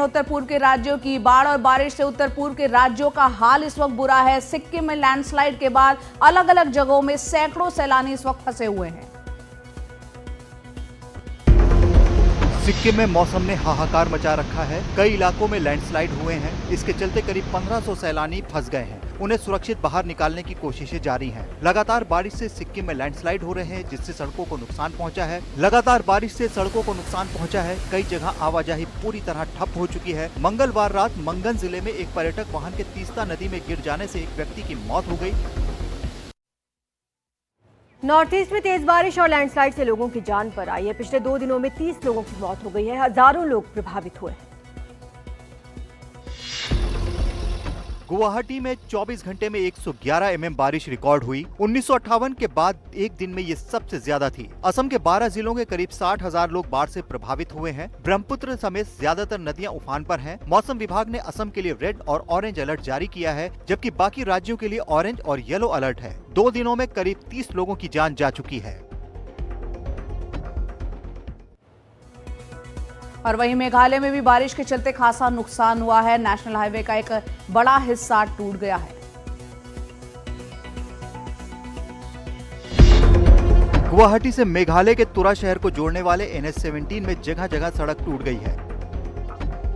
उत्तर पूर्व के राज्यों की बाढ़ और बारिश से उत्तर पूर्व के राज्यों का हाल इस वक्त बुरा है। सिक्किम में लैंडस्लाइड के बाद अलग अलग जगहों में सैकड़ों सैलानी इस वक्त फंसे हुए हैं। सिक्किम में मौसम ने हाहाकार मचा रखा है। कई इलाकों में लैंडस्लाइड हुए हैं। इसके चलते करीब 1500 सैलानी फंस गए हैं। उन्हें सुरक्षित बाहर निकालने की कोशिशें जारी हैं। लगातार बारिश से सिक्किम में लैंडस्लाइड हो रहे हैं, जिससे सड़कों को नुकसान पहुंचा है। कई जगह आवाजाही पूरी तरह ठप हो चुकी है। मंगलवार रात मंगन जिले में एक पर्यटक वाहन के तीस्ता नदी में गिर जाने से एक व्यक्ति की मौत हो गई। नॉर्थ ईस्ट में तेज बारिश और लैंडस्लाइड से लोगों की जान पर आई है। पिछले 2 दिनों में 30 लोगों की मौत हो गई है। हजारों लोग प्रभावित हुए हैं। गुवाहाटी में 24 घंटे में 111 mm बारिश रिकॉर्ड हुई। 1958 के बाद एक दिन में ये सबसे ज्यादा थी। असम के 12 जिलों के करीब 60,000 लोग बाढ़ से प्रभावित हुए हैं। ब्रह्मपुत्र समेत ज्यादातर नदियां उफान पर हैं। मौसम विभाग ने असम के लिए रेड और ऑरेंज अलर्ट जारी किया है, जबकि बाकी राज्यों के लिए ऑरेंज और येलो अलर्ट है। 2 दिनों में करीब 30 लोगों की जान जा चुकी है। और वहीं मेघालय में भी बारिश के चलते खासा नुकसान हुआ है। नेशनल हाईवे का एक बड़ा हिस्सा टूट गया है। गुवाहाटी से मेघालय के तुरा शहर को जोड़ने वाले NH17 में जगह जगह सड़क टूट गई है।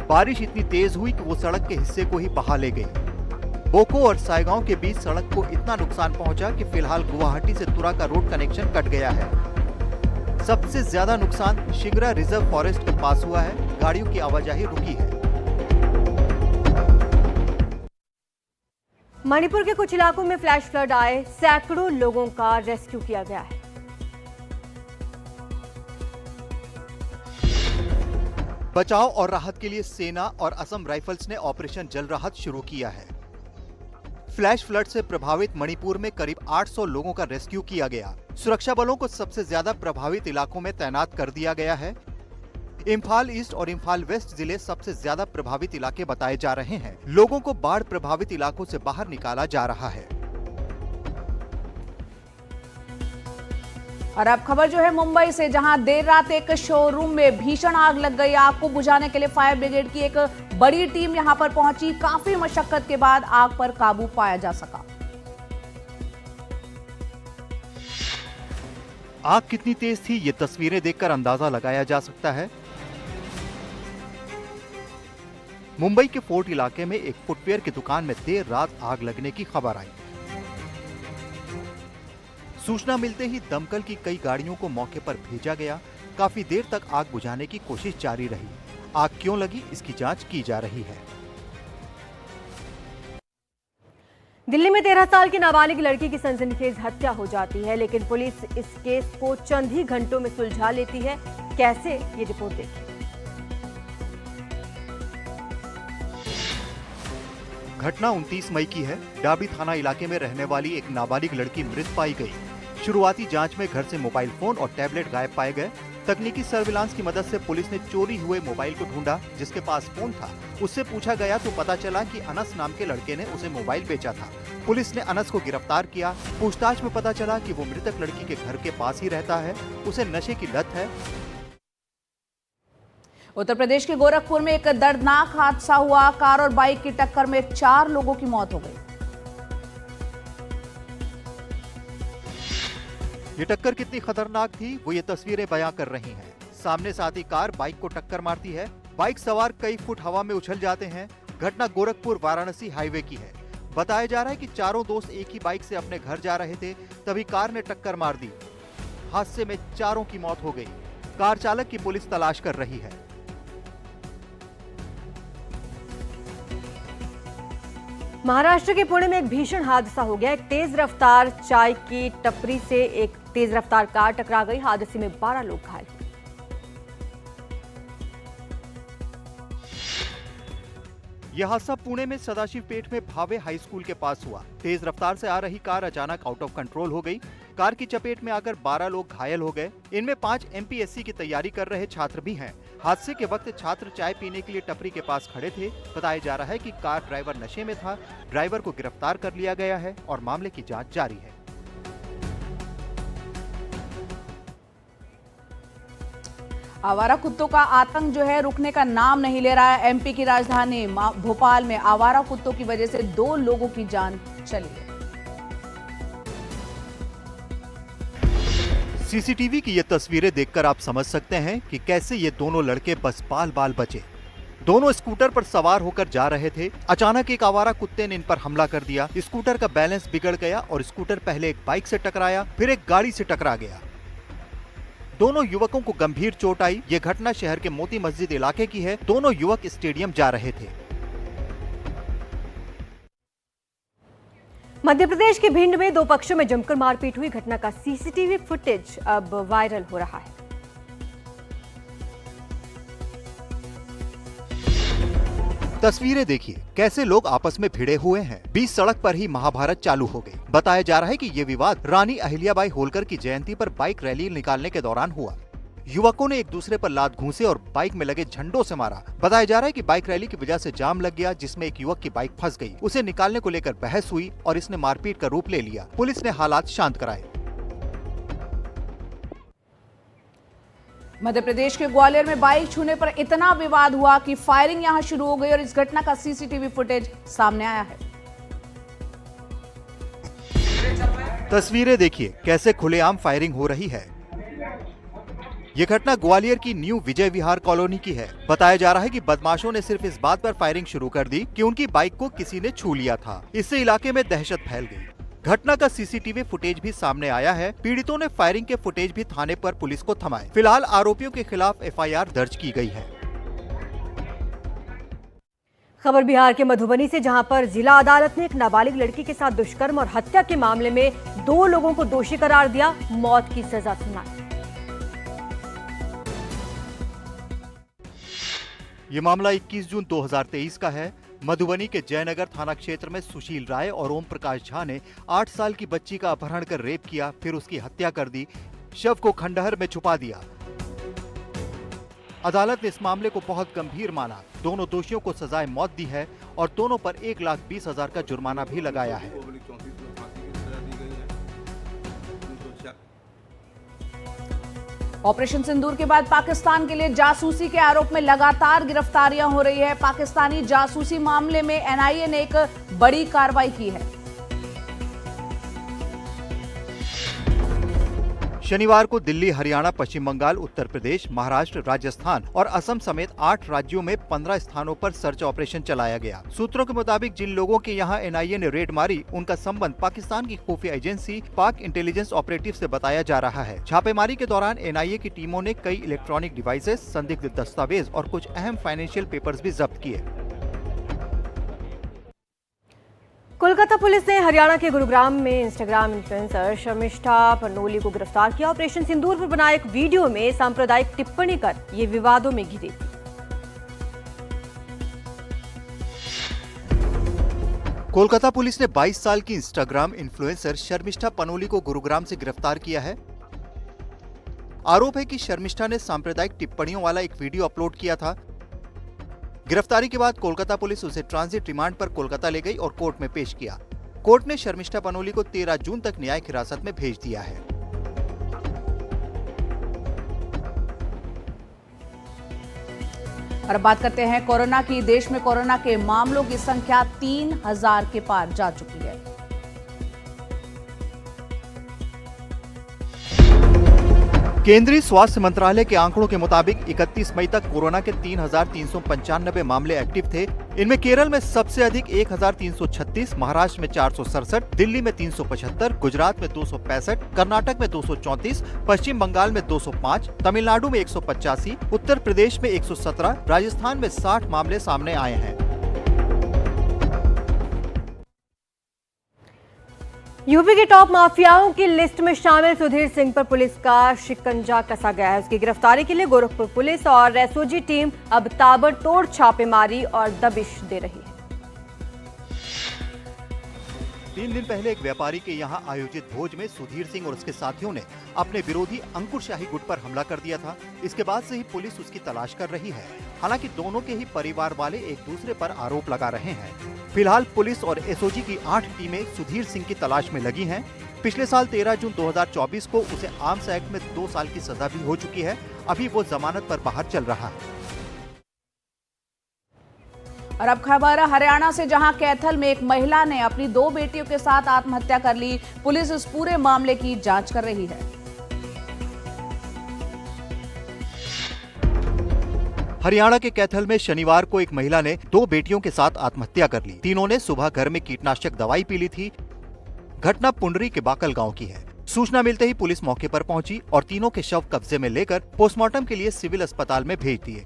बारिश इतनी तेज हुई कि वो सड़क के हिस्से को ही बहा ले गई। बोको और सायगांव के बीच सड़क को इतना नुकसान पहुंचा कि फिलहाल गुवाहाटी से तुरा का रोड कनेक्शन कट गया है। सबसे ज्यादा नुकसान शिग्रा रिजर्व फॉरेस्ट के पास हुआ है। गाड़ियों की आवाजाही रुकी है। मणिपुर के कुछ इलाकों में फ्लैश फ्लड आए। सैकड़ों लोगों का रेस्क्यू किया गया है। बचाव और राहत के लिए सेना और असम राइफल्स ने ऑपरेशन जल राहत शुरू किया है। फ्लैश फ्लड से प्रभावित मणिपुर में करीब 800 लोगों का रेस्क्यू किया गया। सुरक्षा बलों को सबसे ज्यादा प्रभावित इलाकों में तैनात कर दिया गया है। इम्फाल ईस्ट और इम्फाल वेस्ट जिले सबसे ज्यादा प्रभावित इलाके बताए जा रहे हैं। लोगों को बाढ़ प्रभावित इलाकों से बाहर निकाला जा रहा है। और अब खबर जो है मुंबई से, जहां देर रात एक शोरूम में भीषण आग लग गई। आग को बुझाने के लिए फायर ब्रिगेड की एक बड़ी टीम यहां पर पहुंची। काफी मशक्कत के बाद आग पर काबू पाया जा सका। आग कितनी तेज थी, ये तस्वीरें देखकर अंदाजा लगाया जा सकता है। मुंबई के फोर्ट इलाके में एक फुटवेयर की दुकान में देर रात आग लगने की खबर आई। सूचना मिलते ही दमकल की कई गाड़ियों को मौके पर भेजा गया। काफी देर तक आग बुझाने की कोशिश जारी रही। आग क्यों लगी, इसकी जांच की जा रही है। दिल्ली में 13 साल की नाबालिग लड़की की सनसनीखेज हत्या हो जाती है, लेकिन पुलिस इस केस को चंद ही घंटों में सुलझा लेती है। कैसे, ये रिपोर्ट देखिए। घटना 29 मई की है। डाबी थाना इलाके में रहने वाली एक नाबालिग लड़की मृत पाई गई। शुरुआती जांच में घर से मोबाइल फोन और टैबलेट गायब पाए गए। तकनीकी सर्विलांस की मदद से पुलिस ने चोरी हुए मोबाइल को ढूंढा, जिसके पास फोन था। उससे पूछा गया तो पता चला कि अनस नाम के लड़के ने उसे मोबाइल बेचा था। पुलिस ने अनस को गिरफ्तार किया। पूछताछ में पता चला कि वो मृतक लड़की के घर के पास ही रहता है। उसे नशे की लत है। उत्तर प्रदेश के गोरखपुर में एक दर्दनाक हादसा हुआ। कार और बाइक की टक्कर में 4 लोगों की मौत हो गई। ये टक्कर कितनी खतरनाक थी, वो ये तस्वीरें बयां कर रही हैं। सामने से आती कार बाइक को टक्कर मारती है। बाइक सवार कई फुट हवा में उछल जाते हैं। घटना गोरखपुर वाराणसी हाईवे की है। बताया जा रहा है कि चारों दोस्त एक ही बाइक से अपने घर जा रहे थे, तभी कार ने टक्कर मार दी। हादसे में 4 की मौत हो गई। कार चालक की पुलिस तलाश कर रही है। महाराष्ट्र के पुणे में एक भीषण हादसा हो गया। एक तेज रफ्तार चाय की टपरी से एक तेज रफ्तार कार टकरा गई। हादसे में 12 लोग घायल हुए। यह हादसा पुणे में सदाशिव पेठ में भावे हाई स्कूल के पास हुआ। तेज रफ्तार से आ रही कार अचानक आउट ऑफ कंट्रोल हो गई। कार की चपेट में आकर 12 लोग घायल हो गए। इनमें 5 MPSC की तैयारी कर रहे छात्र भी हैं। हादसे के वक्त छात्र चाय पीने के लिए टपरी के पास खड़े थे। बताया जा रहा है कि कार ड्राइवर नशे में था। ड्राइवर को गिरफ्तार कर लिया गया है और मामले की जांच जारी है। आवारा कुत्तों का आतंक जो है रुकने का नाम नहीं ले रहा है। एमपी की राजधानी भोपाल में आवारा कुत्तों की वजह से 2 लोगों की जान चली है। सीसीटीवी की ये तस्वीरें देखकर आप समझ सकते हैं कि कैसे ये दोनों लड़के बस बाल बचे। दोनों स्कूटर पर सवार होकर जा रहे थे। अचानक एक आवारा कुत्ते ने इन पर हमला कर दिया। स्कूटर का बैलेंस बिगड़ गया और स्कूटर पहले एक बाइक से टकराया, फिर एक गाड़ी से टकरा गया। दोनों युवकों को गंभीर चोट आई। ये घटना शहर के मोती मस्जिद इलाके की है। दोनों युवक स्टेडियम जा रहे थे। मध्य प्रदेश के भिंड में 2 पक्षों में जमकर मारपीट हुई घटना का सीसीटीवी फुटेज अब वायरल हो रहा है। तस्वीरें देखिए कैसे लोग आपस में भिड़े हुए हैं। बीच सड़क पर ही महाभारत चालू हो गई। बताया जा रहा है कि ये विवाद रानी अहिल्याबाई होलकर की जयंती पर बाइक रैली निकालने के दौरान हुआ। युवकों ने एक दूसरे पर लात घूंसे और बाइक में लगे झंडों से मारा। बताया जा रहा है कि बाइक रैली की वजह से जाम लग गया, जिसमें एक युवक की बाइक फंस गई। उसे निकालने को लेकर बहस हुई और इसने मारपीट का रूप ले लिया। पुलिस ने हालात शांत कराए। मध्य प्रदेश के ग्वालियर में बाइक छूने पर इतना विवाद हुआ कि फायरिंग यहां शुरू हो गई और इस घटना का सीसीटीवी फुटेज सामने आया है। तस्वीरें देखिए कैसे खुलेआम फायरिंग हो रही है। ये घटना ग्वालियर की न्यू विजय विहार कॉलोनी की है। बताया जा रहा है कि बदमाशों ने सिर्फ इस बात पर फायरिंग शुरू कर दी कि उनकी बाइक को किसी ने छू लिया था। इससे इलाके में दहशत फैल गई। घटना का सीसीटीवी फुटेज भी सामने आया है। पीड़ितों ने फायरिंग के फुटेज भी थाने पर पुलिस को थमाए। फिलहाल आरोपियों के खिलाफ एफआईआर दर्ज की गई है। खबर बिहार के मधुबनी से, जहां पर जिला अदालत ने एक नाबालिग लड़की के साथ दुष्कर्म और हत्या के मामले में 2 लोगों को दोषी करार दिया, मौत की सजा सुनाई। ये मामला 21 जून 2023 का है। मधुबनी के जयनगर थाना क्षेत्र में सुशील राय और ओम प्रकाश झा ने 8 साल की बच्ची का अपहरण कर रेप किया, फिर उसकी हत्या कर दी। शव को खंडहर में छुपा दिया। अदालत ने इस मामले को बहुत गंभीर माना। दोनों दोषियों को सजाए मौत दी है और दोनों पर 1,20,000 का जुर्माना भी लगाया है। ऑपरेशन सिंदूर के बाद पाकिस्तान के लिए जासूसी के आरोप में लगातार गिरफ्तारियां हो रही है। पाकिस्तानी जासूसी मामले में एनआईए ने एक बड़ी कार्रवाई की है। शनिवार को दिल्ली, हरियाणा, पश्चिम बंगाल, उत्तर प्रदेश, महाराष्ट्र, राजस्थान और असम समेत 8 राज्यों में 15 स्थानों पर सर्च ऑपरेशन चलाया गया। सूत्रों के मुताबिक जिन लोगों के यहां एनआईए ने रेड मारी, उनका संबंध पाकिस्तान की खुफिया एजेंसी पाक इंटेलिजेंस ऑपरेटिव से बताया जा रहा है। छापेमारी के दौरान एनआईए की टीमों ने कई इलेक्ट्रॉनिक डिवाइसेस, संदिग्ध दस्तावेज और कुछ अहम फाइनेंशियल पेपर्स भी जब्त किए। कोलकाता पुलिस ने हरियाणा के गुरुग्राम में इंस्टाग्राम इन्फ्लुएंसर शर्मिष्ठा पनोली को गिरफ्तार किया। ऑपरेशन सिंदूर पर बनाए एक वीडियो में सांप्रदायिक टिप्पणी कर ये विवादों में घिरी। कोलकाता पुलिस ने 22 साल की इंस्टाग्राम इन्फ्लुएंसर शर्मिष्ठा पनोली को गुरुग्राम से गिरफ्तार किया है। आरोप है कि शर्मिष्ठा ने सांप्रदायिक टिप्पणियों वाला एक वीडियो अपलोड किया था। गिरफ्तारी के बाद कोलकाता पुलिस उसे ट्रांजिट रिमांड पर कोलकाता ले गई और कोर्ट में पेश किया। कोर्ट ने शर्मिष्ठा पनोली को 13 जून तक न्यायिक हिरासत में भेज दिया है। और बात करते हैं कोरोना की। देश में कोरोना के मामलों की संख्या 3,000 के पार जा चुकी है। केंद्रीय स्वास्थ्य मंत्रालय के आंकड़ों के मुताबिक 31 मई तक कोरोना के 3,395 मामले एक्टिव थे। इनमें केरल में सबसे अधिक 1,336, महाराष्ट्र में 467, दिल्ली में 375, गुजरात में 265, कर्नाटक में 234, पश्चिम बंगाल में 205, तमिलनाडु में 185, उत्तर प्रदेश में 117, राजस्थान में 60 मामले सामने आए हैं। यूपी के टॉप माफियाओं की लिस्ट में शामिल सुधीर सिंह पर पुलिस का शिकंजा कसा गया है। उसकी गिरफ्तारी के लिए गोरखपुर पुलिस और एसओजी टीम अब ताबड़तोड़ छापेमारी और दबिश दे रही है। 3 दिन पहले एक व्यापारी के यहां आयोजित भोज में सुधीर सिंह और उसके साथियों ने अपने विरोधी अंकुर शाही गुट पर हमला कर दिया था। इसके बाद से ही पुलिस उसकी तलाश कर रही है। हालांकि दोनों के ही परिवार वाले एक दूसरे पर आरोप लगा रहे हैं। फिलहाल पुलिस और एसओजी की 8 टीमें सुधीर सिंह की तलाश में लगी हैं। पिछले साल 13 जून 2024 को उसे आर्म्स एक्ट में 2 साल की सजा भी हो चुकी है। अभी वो जमानत पर बाहर चल रहा है। और अब खबर हरियाणा से, जहां कैथल में एक महिला ने अपनी 2 बेटियों के साथ आत्महत्या कर ली। पुलिस इस पूरे मामले की जांच कर रही है। हरियाणा के कैथल में शनिवार को एक महिला ने 2 बेटियों के साथ आत्महत्या कर ली। तीनों ने सुबह घर में कीटनाशक दवाई पी ली थी। घटना पुंडरी के बाकल गांव की है। सूचना मिलते ही पुलिस मौके पर पहुंची और तीनों के शव कब्जे में लेकर पोस्टमार्टम के लिए सिविल अस्पताल में भेज दिए।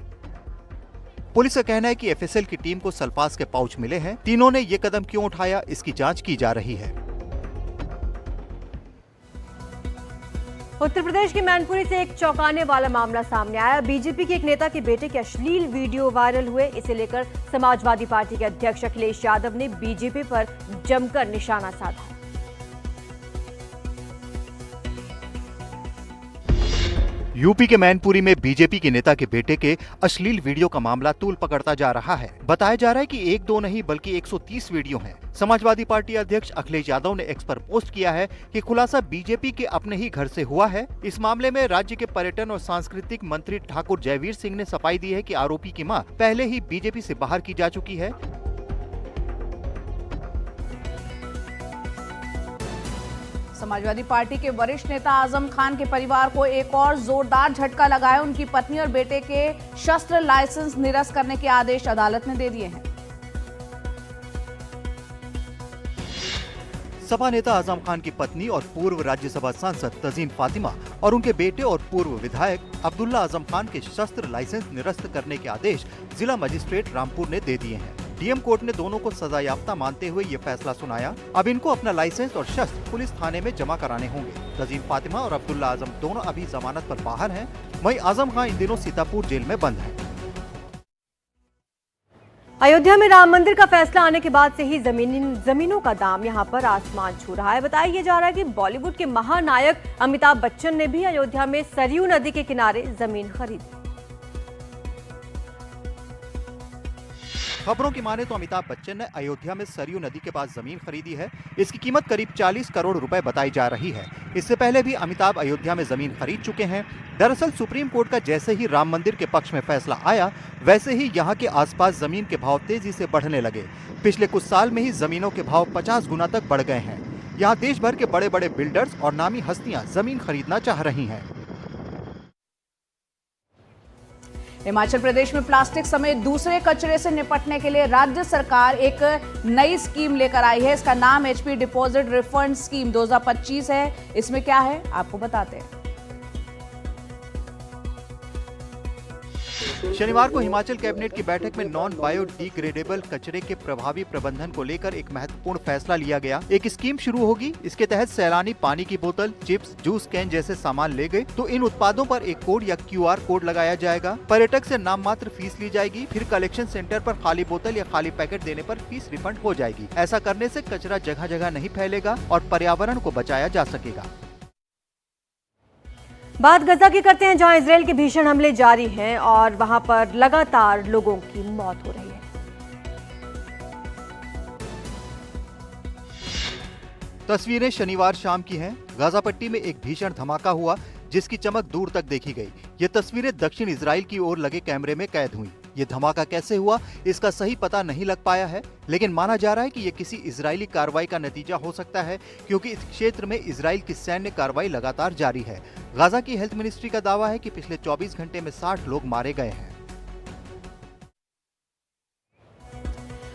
पुलिस का कहना है कि एफएसएल की टीम को सल्फास के पाउच मिले हैं। तीनों ने ये कदम क्यों उठाया, इसकी जांच की जा रही है। उत्तर प्रदेश के मैनपुरी से एक चौंकाने वाला मामला सामने आया। बीजेपी के एक नेता के बेटे के अश्लील वीडियो वायरल हुए। इसे लेकर समाजवादी पार्टी के अध्यक्ष अखिलेश यादव ने बीजेपी पर जमकर निशाना साधा। यूपी के मैनपुरी में बीजेपी के नेता के बेटे के अश्लील वीडियो का मामला तूल पकड़ता जा रहा है। बताया जा रहा है कि 1-2 नहीं बल्कि 130 वीडियो हैं। समाजवादी पार्टी अध्यक्ष अखिलेश यादव ने एक्स पर पोस्ट किया है कि खुलासा बीजेपी के अपने ही घर से हुआ है। इस मामले में राज्य के पर्यटन और सांस्कृतिक मंत्री ठाकुर जयवीर सिंह ने सफाई दी है कि आरोपी की मां पहले ही बीजेपी से बाहर की जा चुकी है। समाजवादी पार्टी के वरिष्ठ नेता आजम खान के परिवार को एक और जोरदार झटका लगा है। उनकी पत्नी और बेटे के शस्त्र लाइसेंस निरस्त करने के आदेश अदालत ने दे दिए हैं। सपा नेता आजम खान की पत्नी और पूर्व राज्यसभा सांसद तजीन फातिमा और उनके बेटे और पूर्व विधायक अब्दुल्ला आजम खान के शस्त्र लाइसेंस निरस्त करने के आदेश जिला मजिस्ट्रेट रामपुर ने दे दिए हैं। डीएम कोर्ट ने दोनों को सजायाफ्ता मानते हुए ये फैसला सुनाया। अब इनको अपना लाइसेंस और शस्त्र पुलिस थाने में जमा कराने होंगे। तजीन फातिमा और अब्दुल्ला आजम दोनों अभी जमानत पर बाहर हैं। वहीं आजम खान इन दिनों सीतापुर जेल में बंद है। अयोध्या में राम मंदिर का फैसला आने के बाद से ही जमीनों का दाम यहां पर आसमान छू रहा है। बताया जा रहा है कि बॉलीवुड के महानायक अमिताभ बच्चन ने भी अयोध्या में सरयू नदी के किनारे जमीन खरीदी। खबरों की माने तो अमिताभ बच्चन ने अयोध्या में सरयू नदी के पास जमीन खरीदी है। इसकी कीमत करीब 40 करोड़ रुपए बताई जा रही है। इससे पहले भी अमिताभ अयोध्या में जमीन खरीद चुके हैं। दरअसल सुप्रीम कोर्ट का जैसे ही राम मंदिर के पक्ष में फैसला आया, वैसे ही यहाँ के आसपास जमीन के भाव तेजी से बढ़ने लगे। पिछले कुछ साल में ही जमीनों के भाव 50 गुना तक बढ़ गए हैं। यहाँ देश भर के बड़े बड़े बिल्डर्स और नामी हस्तियां जमीन खरीदना चाह रही हैं। हिमाचल प्रदेश में प्लास्टिक समेत दूसरे कचरे से निपटने के लिए राज्य सरकार एक नई स्कीम लेकर आई है। इसका नाम एचपी डिपॉजिट रिफंड स्कीम 2025 है। इसमें क्या है आपको बताते हैं। शनिवार को हिमाचल कैबिनेट की बैठक में नॉन बायोडिग्रेडेबल कचरे के प्रभावी प्रबंधन को लेकर एक महत्वपूर्ण फैसला लिया गया। एक स्कीम शुरू होगी। इसके तहत सैलानी पानी की बोतल, चिप्स, जूस कैन जैसे सामान ले गए तो इन उत्पादों पर एक कोड या QR कोड लगाया जाएगा। पर्यटक से नाम मात्र फीस ली जाएगी। फिर कलेक्शन सेंटर पर खाली बोतल या खाली पैकेट देने पर फीस रिफंड हो जाएगी। ऐसा करने से कचरा जगह जगह नहीं फैलेगा और पर्यावरण को बचाया जा सकेगा। बात गजा की करते हैं, जहां इजराइल के भीषण हमले जारी हैं और वहां पर लगातार लोगों की मौत हो रही है। तस्वीरें शनिवार शाम की हैं। गाजा पट्टी में एक भीषण धमाका हुआ जिसकी चमक दूर तक देखी गई। ये तस्वीरें दक्षिण इजराइल की ओर लगे कैमरे में कैद हुई। ये धमाका कैसे हुआ इसका सही पता नहीं लग पाया है, लेकिन माना जा रहा है कि ये किसी इजरायली कार्रवाई का नतीजा हो सकता है, क्योंकि इस क्षेत्र में इजराइल की सैन्य कार्रवाई लगातार जारी है। गाजा की हेल्थ मिनिस्ट्री का दावा है कि पिछले 24 घंटे में 60 लोग मारे गए हैं।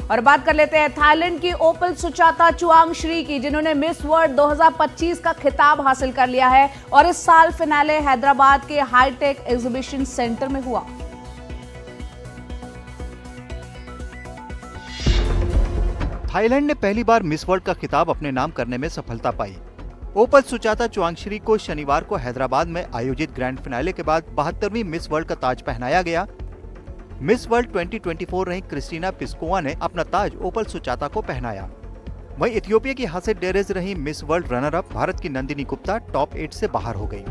और बात कर लेते हैं थाईलैंड की ओपल सुचाता चुआंगश्री की, जिन्होंने मिस वर्ल्ड 2025 का खिताब हासिल कर लिया है और इस साल फिनाले हैदराबाद के हाईटेक एग्जीबिशन सेंटर में हुआ। थाईलैंड ने पहली बार मिस वर्ल्ड का खिताब अपने नाम करने में सफलता पाई। ओपल सुचाता चुआंगश्री को शनिवार को हैदराबाद में आयोजित ग्रैंड फिनाले के बाद 72वीं मिस वर्ल्ड का ताज पहनाया गया। मिस वर्ल्ड 2024 रही क्रिस्टीना पिस्कोवा ने अपना ताज ओपल सुचाता को पहनाया। वहीं इथियोपिया की हासिल डेरेज रही miss world runner up Bharat की नंदिनी गुप्ता टॉप 8 से बाहर हो गई।